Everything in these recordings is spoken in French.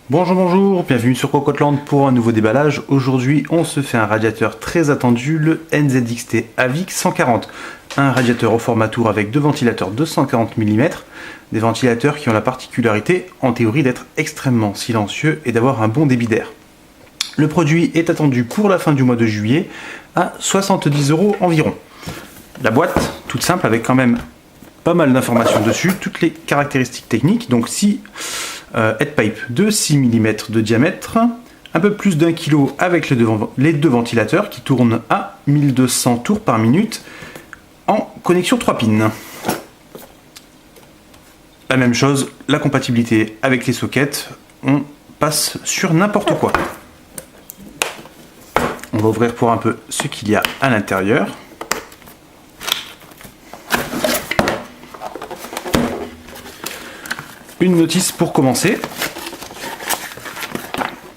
Bonjour, bienvenue sur Cocoteland pour un nouveau déballage. Aujourd'hui, on se fait un radiateur très attendu, le NZXT AVIC 140. Un radiateur au format tour avec deux ventilateurs de 140 mm, des ventilateurs qui ont la particularité, en théorie, d'être extrêmement silencieux et d'avoir un bon débit d'air. Le produit est attendu pour la fin du mois de juillet à 70 € environ. La boîte, toute simple, avec quand même pas mal d'informations dessus, toutes les caractéristiques techniques, donc si headpipe de 6 mm de diamètre, un peu plus d'1 kg avec les deux ventilateurs qui tournent à 1200 tours par minute en connexion 3 pins. La même chose, la compatibilité avec les sockets, on passe sur n'importe quoi. On va ouvrir pour un peu ce qu'il y a à l'intérieur. Une notice pour commencer.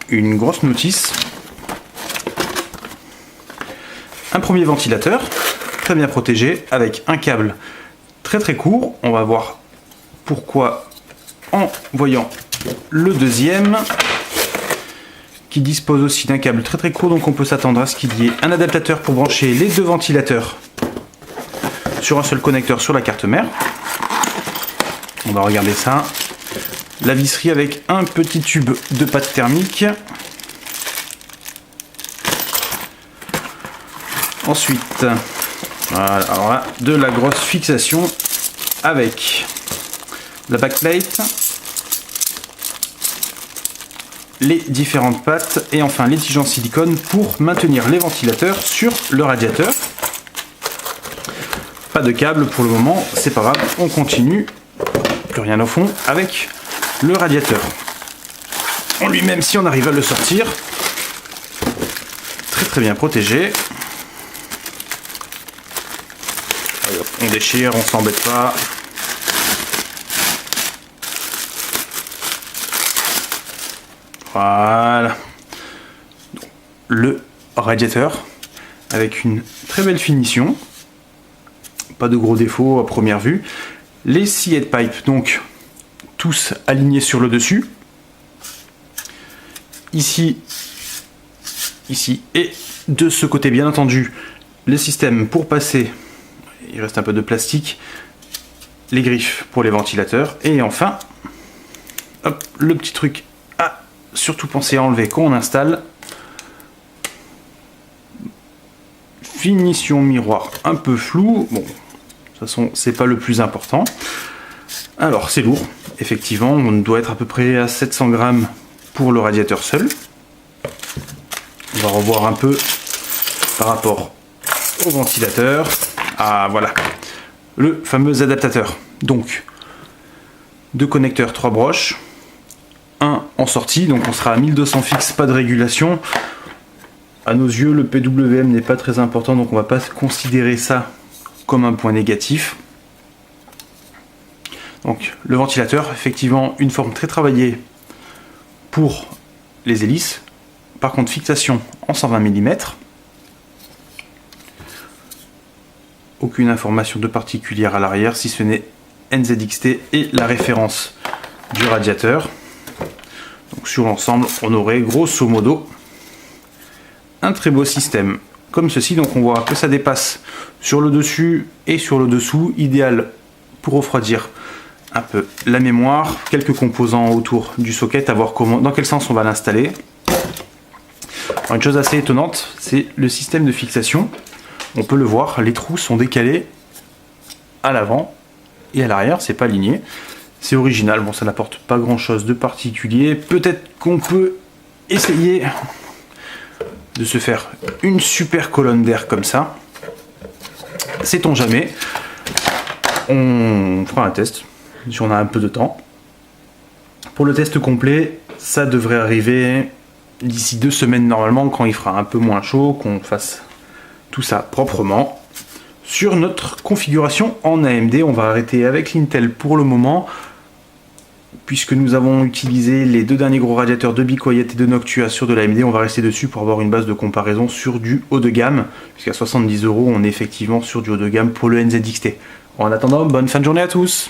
Une grosse notice. Un premier ventilateur, très bien protégé, avec un câble très court. On va voir pourquoi en voyant le deuxième, qui dispose aussi d'un câble très court, donc on peut s'attendre à ce qu'il y ait un adaptateur pour brancher les deux ventilateurs sur un seul connecteur sur la carte mère. On va regarder ça. La visserie avec un petit tube de pâte thermique. Ensuite, voilà, alors là, de la grosse fixation avec la backplate, les différentes pattes et enfin les tiges en silicone pour maintenir les ventilateurs sur le radiateur. Pas de câble pour le moment, c'est pas grave, on continue. Plus rien au fond avec le radiateur en lui-même, si on arrive à le sortir, très bien protégé. Allez, hop, on déchire, on s'embête pas. Voilà, le radiateur avec une très belle finition, pas de gros défauts à première vue. Les 6 headpipes, donc tous alignés sur le dessus. Ici et de ce côté, bien entendu, le système pour passer, il reste un peu de plastique, les griffes pour les ventilateurs, et enfin, hop, le petit truc à surtout penser à enlever quand on installe. Finition miroir un peu floue, bon, de toute façon, c'est pas le plus important. Alors, c'est lourd, effectivement, on doit être à peu près à 700 grammes pour le radiateur seul. On va revoir un peu par rapport au ventilateur. Ah, voilà, le fameux adaptateur. Donc, deux connecteurs, 3 broches, un en sortie, donc on sera à 1200 fixe, pas de régulation. À nos yeux, le PWM n'est pas très important, donc on va pas considérer ça comme un point négatif. Donc le ventilateur, effectivement, une forme très travaillée pour les hélices. Par contre, fixation en 120 mm. Aucune information de particulière à l'arrière, si ce n'est NZXT et la référence du radiateur. Donc sur l'ensemble, on aurait grosso modo un très beau système comme ceci. Donc on voit que ça dépasse sur le dessus et sur le dessous, idéal pour refroidir un peu la mémoire. Quelques composants autour du socket, à voir dans quel sens on va l'installer. Une chose assez étonnante, c'est le système de fixation. On peut le voir, les trous sont décalés à l'avant et à l'arrière, c'est pas aligné. C'est original, bon, ça n'apporte pas grand chose de particulier. Peut-être qu'on peut essayer de se faire une super colonne d'air comme ça. Sait-on jamais. On fera un test si on a un peu de temps. Pour le test complet, ça devrait arriver d'ici 2 semaines normalement, quand il fera un peu moins chaud, qu'on fasse tout ça proprement. Sur notre configuration en AMD, on va arrêter avec l'Intel pour le moment, puisque nous avons utilisé les 2 derniers gros radiateurs de Be Quiet et de Noctua sur de l'AMD. On va rester dessus pour avoir une base de comparaison sur du haut de gamme, puisqu'à 70 €, on est effectivement sur du haut de gamme pour le NZXT. En attendant, bonne fin de journée à tous!